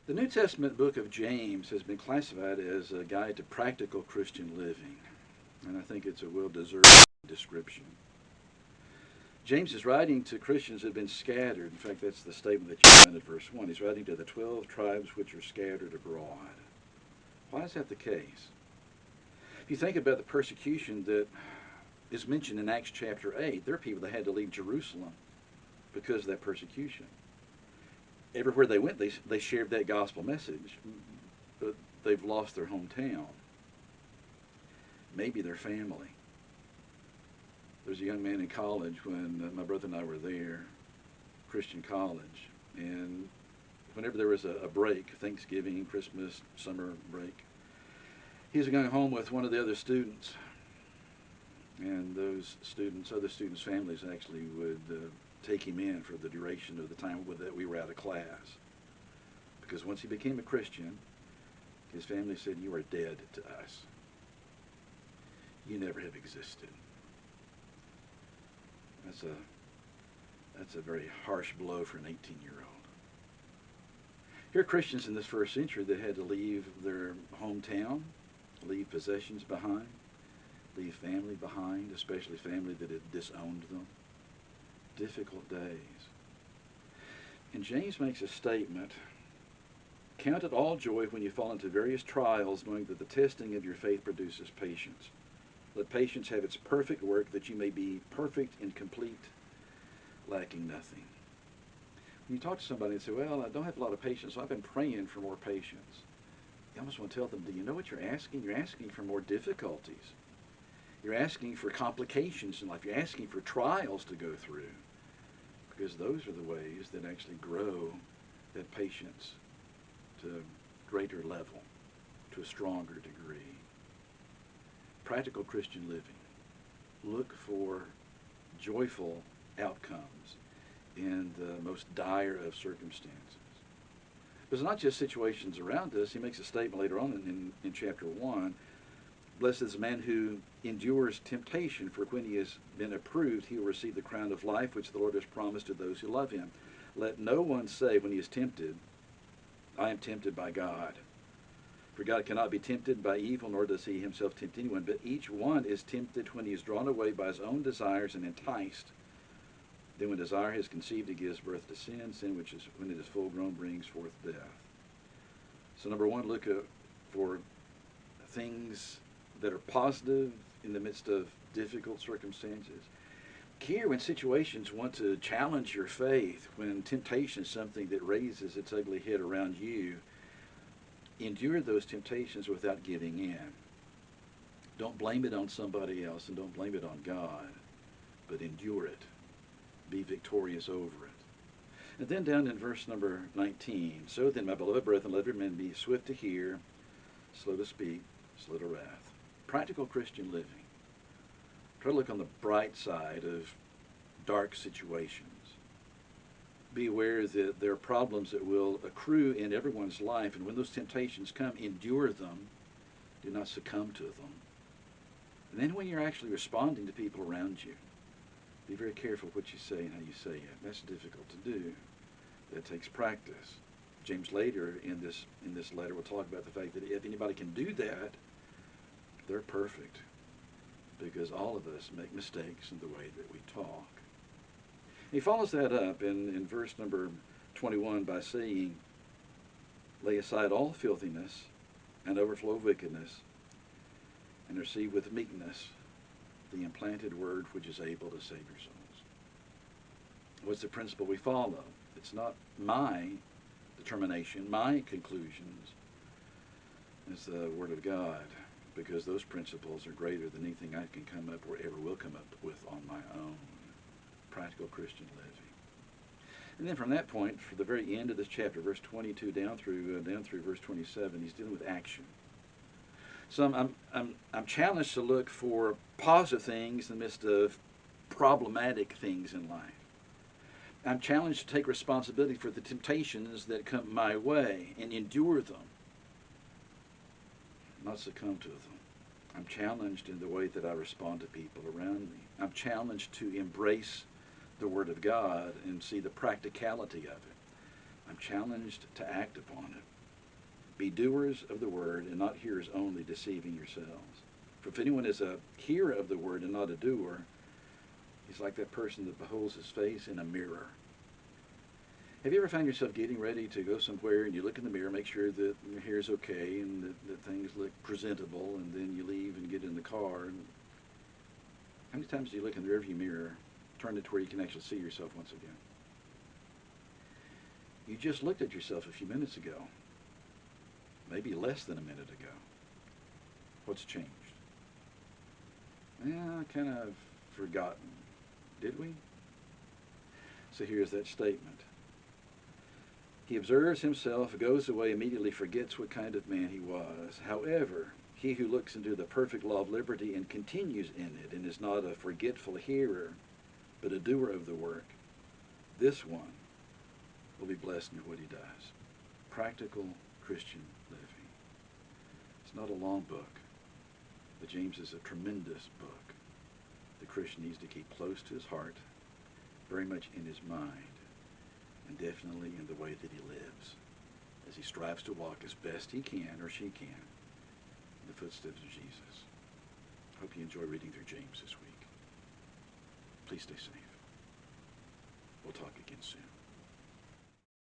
The New Testament book of James has been classified as a guide to practical Christian living, and I think it's a well-deserved description. James is writing to Christians who have been scattered. In fact, that's the statement that you find in verse 1. He's writing to the 12 tribes which are scattered abroad. Why is that the case? If you think about the persecution that is mentioned in Acts chapter 8, there are people that had to leave Jerusalem because of that persecution. Everywhere they went, they shared that gospel message, but they've lost their hometown, maybe their family. There was a young man in college when my brother and I were there, Christian college, and whenever there was a break, Thanksgiving, Christmas, summer break, he was going home with one of the other students, and those students, other students' families actually would take him in for the duration of the time that we were out of class. Because once he became a Christian, his family said, "You are dead to us. You never have existed." That's a very harsh blow for an 18-year-old. Here are Christians in this first century that had to leave their hometown, leave possessions behind, leave family behind, especially family that had disowned them. Difficult days. And James makes a statement, "Count it all joy when you fall into various trials, knowing that the testing of your faith produces patience. Let patience have its perfect work, that you may be perfect and complete, lacking nothing." When you talk to somebody and say, "Well, I don't have a lot of patience, so I've been praying for more patience," you almost want to tell them, do you know what you're asking? You're asking for more difficulties. You're asking for complications in life. You're asking for trials to go through, because those are the ways that actually grow that patience to a greater level, to a stronger degree. Practical Christian living. Look for joyful outcomes in the most dire of circumstances. But it's not just situations around us. He makes a statement later on in chapter 1. "Blessed is the man who endures temptation, for when he has been approved, he will receive the crown of life which the Lord has promised to those who love him. Let no one say when he is tempted, 'I am tempted by God.' For God cannot be tempted by evil, nor does he himself tempt anyone. But each one is tempted when he is drawn away by his own desires and enticed. Then when desire has conceived, it gives birth to sin. Sin, which is, when it is full grown, brings forth death." So number one, look for things that are positive in the midst of difficult circumstances. Here, when situations want to challenge your faith, when temptation is something that raises its ugly head around you, endure those temptations without giving in. Don't blame it on somebody else and don't blame it on God, but endure it. Be victorious over it. And then down in verse number 19, "So then, my beloved brethren, let every man be swift to hear, slow to speak, slow to wrath." Practical Christian living. Try to look on the bright side of dark situations. Be aware that there are problems that will accrue in everyone's life, and when those temptations come, endure them. Do not succumb to them. And then when you're actually responding to people around you, be very careful what you say and how you say it. That's difficult to do. That takes practice. James later in this letter will talk about the fact that if anybody can do that, they're perfect, because all of us make mistakes in the way that we talk. He follows that up in verse number 21 by saying, "Lay aside all filthiness and overflow of wickedness, and receive with meekness the implanted word which is able to save your souls." What's the principle we follow? It's not my determination, my conclusions. It's the Word of God, because those principles are greater than anything I can come up or ever will come up with on my own. Practical Christian living. And then from that point, for the very end of this chapter, verse 22 down through verse 27, he's dealing with action. So I'm challenged to look for positive things in the midst of problematic things in life. I'm challenged to take responsibility for the temptations that come my way and endure them, not succumb to them. I'm challenged in the way that I respond to people around me. I'm challenged to embrace the Word of God and see the practicality of it. I'm challenged to act upon it. Be doers of the word and not hearers only, deceiving yourselves. For if anyone is a hearer of the word and not a doer, he's like that person that beholds his face in a mirror. Have you ever found yourself getting ready to go somewhere and you look in the mirror, make sure that your hair is okay and that things look presentable, and then you leave and get in the car? And how many times do you look in the rearview mirror, turn it to where you can actually see yourself once again? You just looked at yourself a few minutes ago, maybe less than a minute ago. What's changed? I kind of forgotten. Did we? So here's that statement. He observes himself, goes away, immediately forgets what kind of man he was. However, he who looks into the perfect law of liberty and continues in it, and is not a forgetful hearer, but a doer of the work, this one will be blessed in what he does. Practical Christian living. It's not a long book, but James is a tremendous book. The Christian needs to keep close to his heart, very much in his mind, and definitely in the way that he lives, as he strives to walk as best he can or she can in the footsteps of Jesus. I hope you enjoy reading through James this week. Please stay safe. We'll talk again soon.